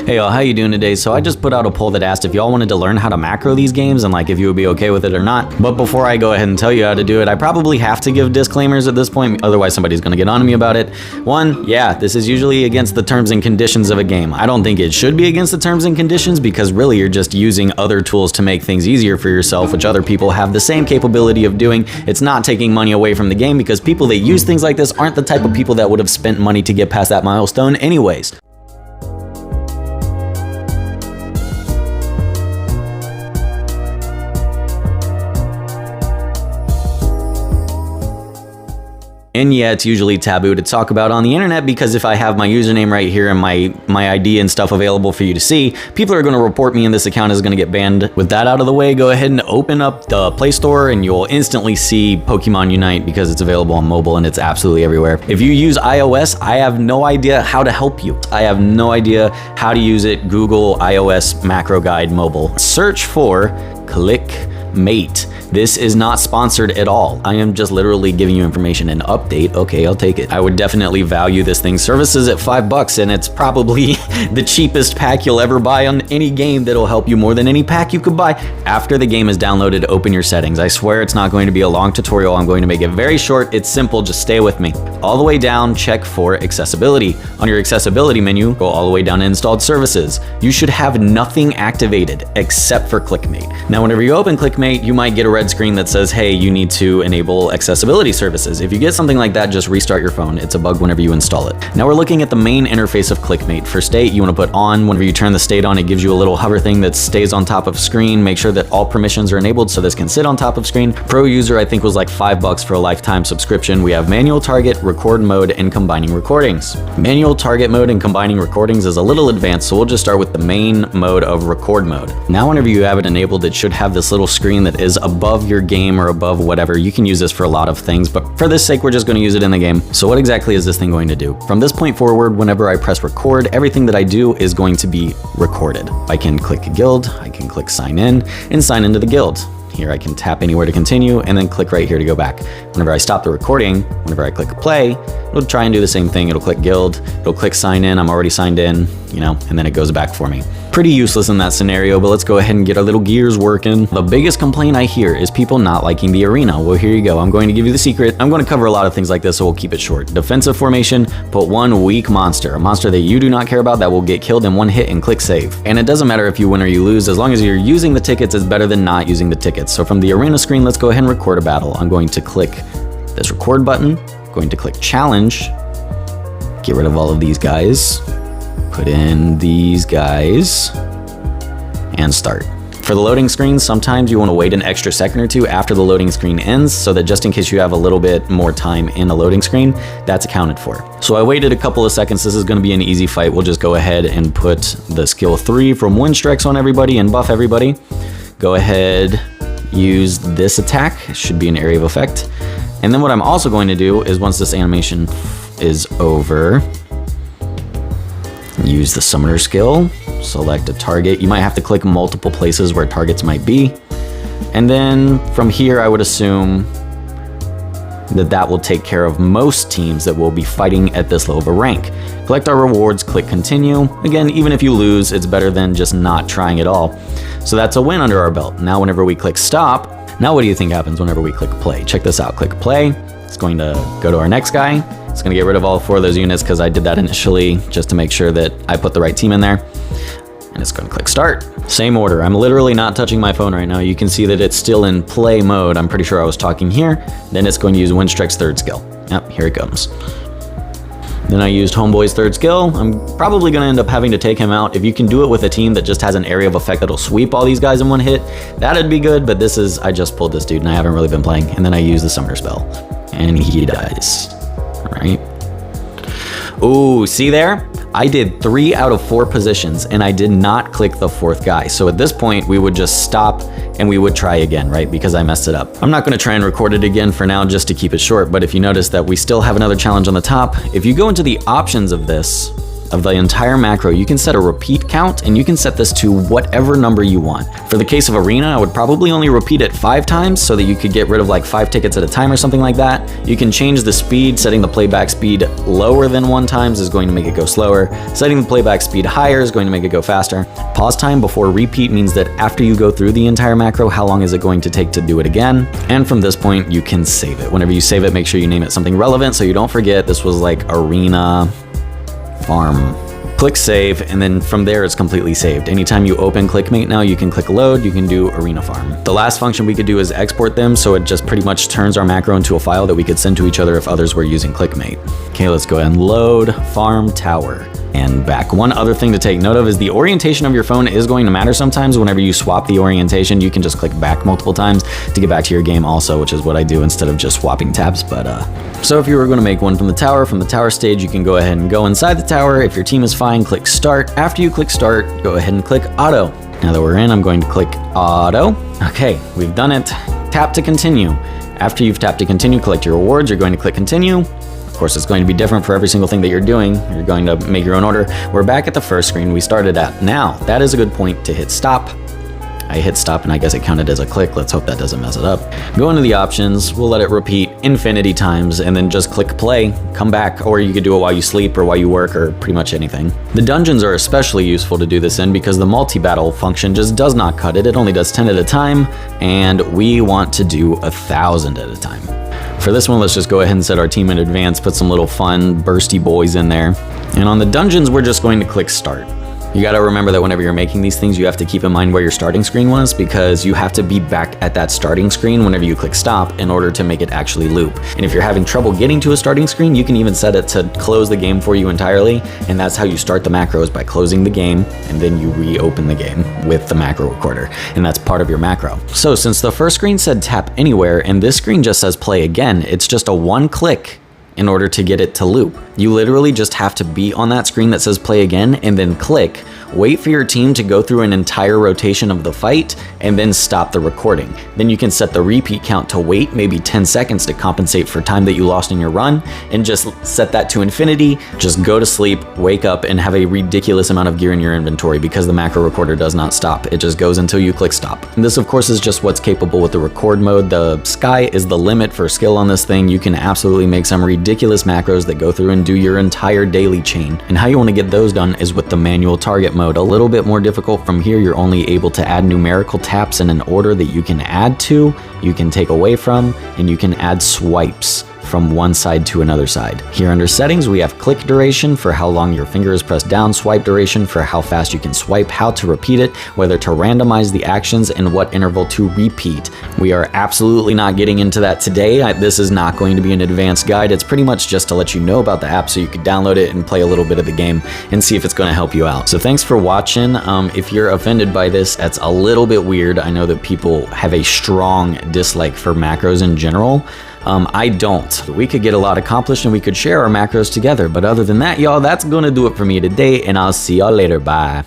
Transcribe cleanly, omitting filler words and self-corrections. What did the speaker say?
Hey y'all, how you doing today? So I just put out a poll that asked if y'all wanted to learn how to macro these games and like if you would be okay with it or not. But before I go ahead and tell you how to do it, I probably have to give disclaimers at this point, otherwise somebody's gonna get on to me about it. One, yeah, this is usually against the terms and conditions of a game. I don't think it should be against the terms and conditions because really you're just using other tools to make things easier for yourself, which other people have the same capability of doing. It's not taking money away from the game because people that use things like this aren't the type of people that would have spent money to get past that milestone anyways. And yeah, it's usually taboo to talk about on the internet because if I have my username right here and my ID and stuff available for you to see, people are going to report me and this account is going to get banned. With that out of the way, go ahead and open up the Play Store and you'll instantly see Pokemon Unite because it's available on mobile and it's absolutely everywhere. If you use iOS, I have no idea how to help you. I have no idea how to use it. Google iOS macro guide mobile. Search for Clickmate. This is not sponsored at all. I am just literally giving you information and update. Okay, I'll take it. I would definitely value this thing. Services at $5 and it's probably the cheapest pack you'll ever buy on any game that'll help you more than any pack you could buy. After the game is downloaded, open your settings. I swear it's not going to be a long tutorial. I'm going to make it very short. It's simple, just stay with me. All the way down, check for accessibility. On your accessibility menu, go all the way down to installed services. You should have nothing activated except for Clickmate. Now, whenever you open Clickmate, you might get a red screen that says, hey, you need to enable accessibility services. If you get something like that, just restart your phone. It's a bug whenever you install it. Now we're looking at the main interface of Clickmate. For state, you want to put on. Whenever you turn the state on, it gives you a little hover thing that stays on top of screen. Make sure that all permissions are enabled so this can sit on top of screen. Pro user, I think, was like $5 for a lifetime subscription. We have manual target, record mode, and combining recordings. Manual target mode and combining recordings is a little advanced, so we'll just start with the main mode of record mode. Now whenever you have it enabled, it should have this little screen that is above your game or above whatever. You can use this for a lot of things, but for this sake, we're just going to use it in the game. So what exactly is this thing going to do? From this point forward, whenever I press record, everything that I do is going to be recorded. I can click guild, I can click sign in and sign into the guild. Here I can tap anywhere to continue and then click right here to go back. Whenever I stop the recording, whenever I click play, it'll try and do the same thing. It'll click guild, it'll click sign in, I'm already signed in, you know, and then it goes back for me. Pretty useless in that scenario, but let's go ahead and get our little gears working. The biggest complaint I hear is people not liking the arena. Well, here you go. I'm going to give you the secret. I'm going to cover a lot of things like this, so we'll keep it short. Defensive formation, put one weak monster, a monster that you do not care about that will get killed in one hit and click save. And it doesn't matter if you win or you lose, as long as you're using the tickets, it's better than not using the tickets. So from the arena screen, let's go ahead and record a battle. I'm going to click this record button, going to click challenge, get rid of all of these guys, put in these guys, and start. For the loading screen, sometimes you want to wait an extra second or two after the loading screen ends so that just in case you have a little bit more time in a loading screen, that's accounted for. So I waited a couple of seconds. This is going to be an easy fight. We'll just go ahead and put the skill 3 from Wind Strikes on everybody and buff everybody. Go ahead, use this attack. It should be an area of effect. And then what I'm also going to do is once this animation is over, use the summoner skill, select a target. You might have to click multiple places where targets might be. And then from here, I would assume that that will take care of most teams that will be fighting at this low of a rank. Collect our rewards, click continue. Again, even if you lose, it's better than just not trying at all. So that's a win under our belt. Now, whenever we click stop, now what do you think happens whenever we click play? Check this out, click play. It's going to go to our next guy. It's going to get rid of all 4 of those units because I did that initially just to make sure that I put the right team in there. And it's going to click start. Same order. I'm literally not touching my phone right now. You can see that it's still in play mode. I'm pretty sure I was talking here. Then it's going to use Wind Strike's 3rd skill. Yep, here it comes. Then I used Homeboy's 3rd skill. I'm probably going to end up having to take him out. If you can do it with a team that just has an area of effect that'll sweep all these guys in one hit, that'd be good. But this is, I just pulled this dude and I haven't really been playing. And then I use the summoner spell. And he dies. Right? Ooh, see there? I did 3 out of 4 positions and I did not click the 4th guy. So at this point, we would just stop and we would try again, right? Because I messed it up. I'm not gonna try and record it again for now just to keep it short, but if you notice that we still have another challenge on the top, if you go into the options of this, of the entire macro, you can set a repeat count, and you can set this to whatever number you want. For the case of Arena, I would probably only repeat it 5 times so that you could get rid of like 5 tickets at a time or something like that. You can change the speed. Setting the playback speed lower than 1 times is going to make it go slower. Setting the playback speed higher is going to make it go faster. Pause time before repeat means that after you go through the entire macro, how long is it going to take to do it again? And from this point, you can save it. Whenever you save it, make sure you name it something relevant so you don't forget this was like Arena Farm. Click save, and then from there it's completely saved. Anytime you open Clickmate now, you can click load, you can do Arena Farm. The last function we could do is export them, so it just pretty much turns our macro into a file that we could send to each other if others were using Clickmate. Okay, let's go ahead and load Farm Tower. And back. One other thing to take note of is the orientation of your phone is going to matter sometimes. Whenever you swap the orientation, you can just click back multiple times to get back to your game also, which is what I do instead of just swapping tabs. But so if you were going to make one from the tower stage, you can go ahead and go inside the tower. If your team is fine, click start. After you click start, go ahead and click auto. Now that we're in, I'm going to click auto. Okay, we've done it. Tap to continue. After you've tapped to continue, collect your rewards. You're going to click continue. Of course, it's going to be different for every single thing that you're doing. You're going to make your own order. We're back at the first screen we started at. Now, that is a good point to hit stop. I hit stop and I guess it counted as a click. Let's hope that doesn't mess it up. Go into the options. We'll let it repeat infinity times and then just click play, come back, or you could do it while you sleep or while you work or pretty much anything. The dungeons are especially useful to do this in because the multi-battle function just does not cut it. It only does 10 at a time, and we want to do 1,000 at a time. For this one, let's just go ahead and set our team in advance, put some little fun, bursty boys in there. And on the dungeons, we're just going to click start. You gotta remember that whenever you're making these things, you have to keep in mind where your starting screen was, because you have to be back at that starting screen whenever you click stop in order to make it actually loop. And if you're having trouble getting to a starting screen, you can even set it to close the game for you entirely. And that's how you start the macros, by closing the game, and then you reopen the game with the macro recorder. And that's part of your macro. So since the first screen said tap anywhere, and this screen just says play again, it's just a 1 click in order to get it to loop. You literally just have to be on that screen that says play again and then click, wait for your team to go through an entire rotation of the fight, and then stop the recording. Then you can set the repeat count to wait maybe 10 seconds to compensate for time that you lost in your run, and just set that to infinity. Just go to sleep, wake up, and have a ridiculous amount of gear in your inventory because the macro recorder does not stop. It just goes until you click stop. And this, of course, is just what's capable with the record mode. The sky is the limit for skill on this thing. You can absolutely make some ridiculous macros that go through and do your entire daily chain. And how you want to get those done is with the manual target mode. A little bit more difficult from here. You're only able to add numerical taps in an order that you can add to, you can take away from, and you can add swipes from one side to another side. Here under settings, we have click duration for how long your finger is pressed down, swipe duration for how fast you can swipe, how to repeat it, whether to randomize the actions, and what interval to repeat. We are absolutely not getting into that today. This is not going to be an advanced guide. It's pretty much just to let you know about the app so you could download it and play a little bit of the game and see if it's going to help you out. So thanks for watching. If you're offended by this, that's a little bit weird. I know that people have a strong dislike for macros in general. I don't. We could get a lot accomplished and we could share our macros together. But other than that, y'all, that's gonna do it for me today, and I'll see y'all later. Bye.